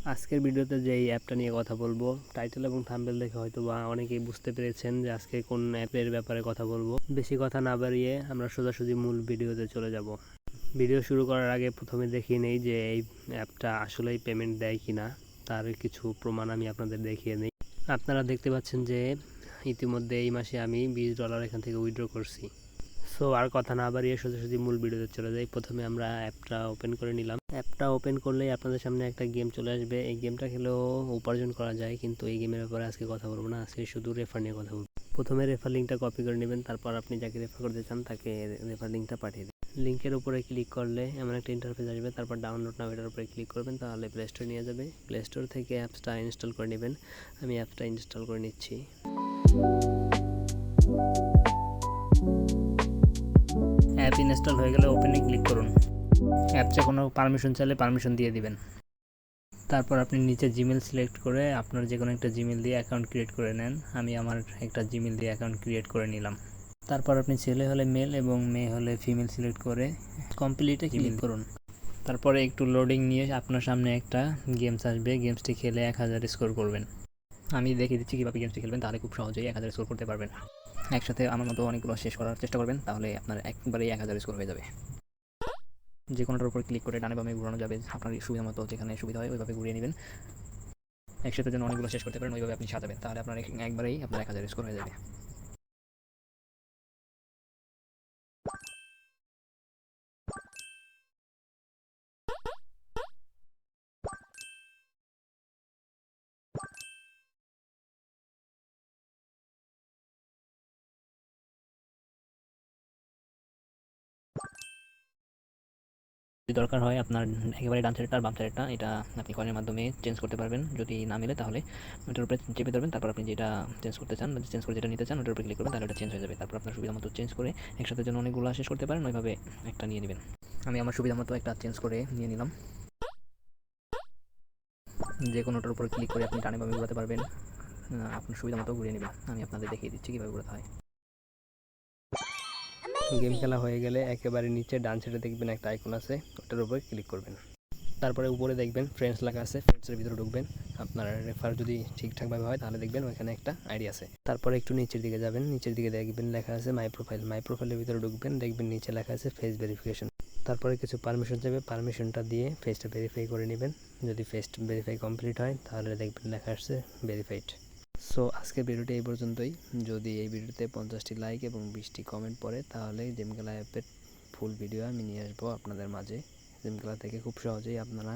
আজকের ভিডিওতে যে এই অ্যাপটা নিয়ে কথা বলবো, টাইটেল এবং থাম্বনেল দেখে হয়তো বা অনেকেই বুঝতে পেরেছেন যে আজকে কোন অ্যাপের ব্যাপারে কথা বলবো। বেশি কথা না বাড়িয়ে আমরা সোজাসুজি মূল ভিডিওতে চলে যাব। ভিডিও শুরু করার আগে প্রথমে দেখিয়ে নেই যে এই অ্যাপটা আসলেই পেমেন্ট দেয় কিনা, তার কিছু প্রমাণ আমি আপনাদের দেখিয়ে নেই। আপনারা দেখতে পাচ্ছেন যে ইতিমধ্যে এই মাসে আমি $20 এখান থেকে উইথড্র করছি। সো আর কথা না বাড়িয়ে সোজাসুজি মূল ভিডিওতে চলে যাই। প্রথমে আমরা অ্যাপটা ওপেন করে নিলাম। অ্যাপটা ওপেন করলেই আপনাদের সামনে একটা গেম চলে আসবে। এই গেমটা খেলেও উপার্জন করা যায়, কিন্তু এই গেমের ব্যাপারে আজকে কথা বলবো না, আজকে শুধু রেফার নিয়ে কথা বলবো। প্রথমে রেফার লিঙ্কটা কপি করে নেবেন, তারপর আপনি যাকে রেফার করতে চান তাকে রেফার লিঙ্কটা পাঠিয়ে দিন। লিঙ্কের উপরে ক্লিক করলে এমন একটা ইন্টারফেস আসবে, তারপর ডাউনলোড নাও এটার উপরে ক্লিক করবেন, তাহলে প্লে স্টোর নিয়ে যাবে। প্লে স্টোর থেকে অ্যাপসটা ইনস্টল করে নেবেন। আমি অ্যাপসটা ইনস্টল করে নিচ্ছি। অ্যাপ ইনস্টল হয়ে গেলে ওপেনে ক্লিক করুন। অ্যাপসে কোনো পারমিশন চাইলে পারমিশন দিয়ে দিবেন। তারপর আপনি নিচে জিমেল সিলেক্ট করে আপনার যে কোনো একটা জিমেল দিয়ে অ্যাকাউন্ট ক্রিয়েট করে নেন। আমি আমার একটা জিমেল দিয়ে অ্যাকাউন্ট ক্রিয়েট করে নিলাম। তারপর আপনি ছেলে হলে মেল এবং মেয়ে হলে ফিমেল সিলেক্ট করে কমপ্লিটে ক্লিক করুন। তারপরে একটু লোডিং নিয়ে আপনার সামনে একটা গেমস আসবে। গেমসটি খেলে 1000 স্কোর করবেন। আমি দেখিয়ে দিচ্ছি কীভাবে গেমসটি খেলবেন, তাহলে খুব সহজেই 1000 স্কোর করতে পারবেন। একসাথে আমার মতো অনেকগুলো শেষ করার চেষ্টা করবেন, তাহলে আপনার একবারেই 1000 স্কোর হয়ে যাবে। যে কোনোটার উপর ক্লিক করে ডানে বামে ঘোরানো যাবে, আপনার সুবিধা মতো যেখানে সুবিধা হয় ওইভাবে ঘুরিয়ে নেবেন। একসাথে যেন অনেকগুলো শেষ করতে পারেন ওইভাবে আপনি সাজাবেন, তাহলে আপনার একবারেই আপনার 1000 স্কোর হয়ে যাবে। যদি দরকার হয় আপনার একেবারে ডান সাইডটা আর বাম সাইডটা, এটা আপনি কয়েনের মাধ্যমে চেঞ্জ করতে পারবেন। যদি না মিলে তাহলে ওটার উপরে চেপে ধরবেন, তারপর আপনি যেটা চেঞ্জ করতে চান, চেঞ্জ করে যেটা নিতে চান ওটার উপরে ক্লিক করবেন, তাহলে ওটা চেঞ্জ হয়ে যাবে। তারপর আপনার সুবিধা মতো চেঞ্জ করে একসাথে যেন অনেকগুলো শেষ করতে পারেন ওইভাবে একটা নিয়ে নেবেন। আমি আমার সুবিধা মতো একটা চেঞ্জ করে নিয়ে নিলাম। যে কোনোটার উপর ক্লিক করে আপনি ডানে বামে ঘোরাতে পারবেন, আপনার সুবিধা মতো ঘুরিয়ে নেবেন। আমি আপনাদের দেখিয়ে দিচ্ছি কীভাবে ঘোরাতে হয়। গেম খেলা হয়ে গেলে একেবারে নিচে ডান সাইডে দেখবেন একটা আইকন আছে, ওটার উপরে ক্লিক করবেন। তারপরে উপরে দেখবেন ফ্রেন্ডস লেখা আছে, ফ্রেন্ডসের ভিতরে ঢুকবেন। আপনার রেফার যদি ঠিকঠাকভাবে হয় তাহলে দেখবেন ওইখানে একটা আইডি আছে। তারপরে একটু নিচের দিকে যাবেন, নিচের দিকে দেখবেন লেখা আছে মাই প্রোফাইল। মাই প্রোফাইলের ভিতরে ঢুকবেন, দেখবেন নিচে লেখা আছে ফেস ভেরিফিকেশন। তারপরে কিছু পারমিশন চাইবে, পারমিশনটা দিয়ে ফেসটা ভেরিফাই করে নেবেন। যদি ফেস ভেরিফাই কমপ্লিট হয় তাহলে দেখবেন লেখা আসছে ভেরিফাইড। সো আজকের ভিডিওটি এই পর্যন্তই। যদি এই ভিডিওতে 50টি লাইক এবং 20টি কমেন্ট পড়ে তাহলে গেম খেলা অ্যাপের ফুল ভিডিও আমি নিয়ে আসবো আপনাদের মাঝে। গেম খেলা থেকে খুব সহজেই আপনারা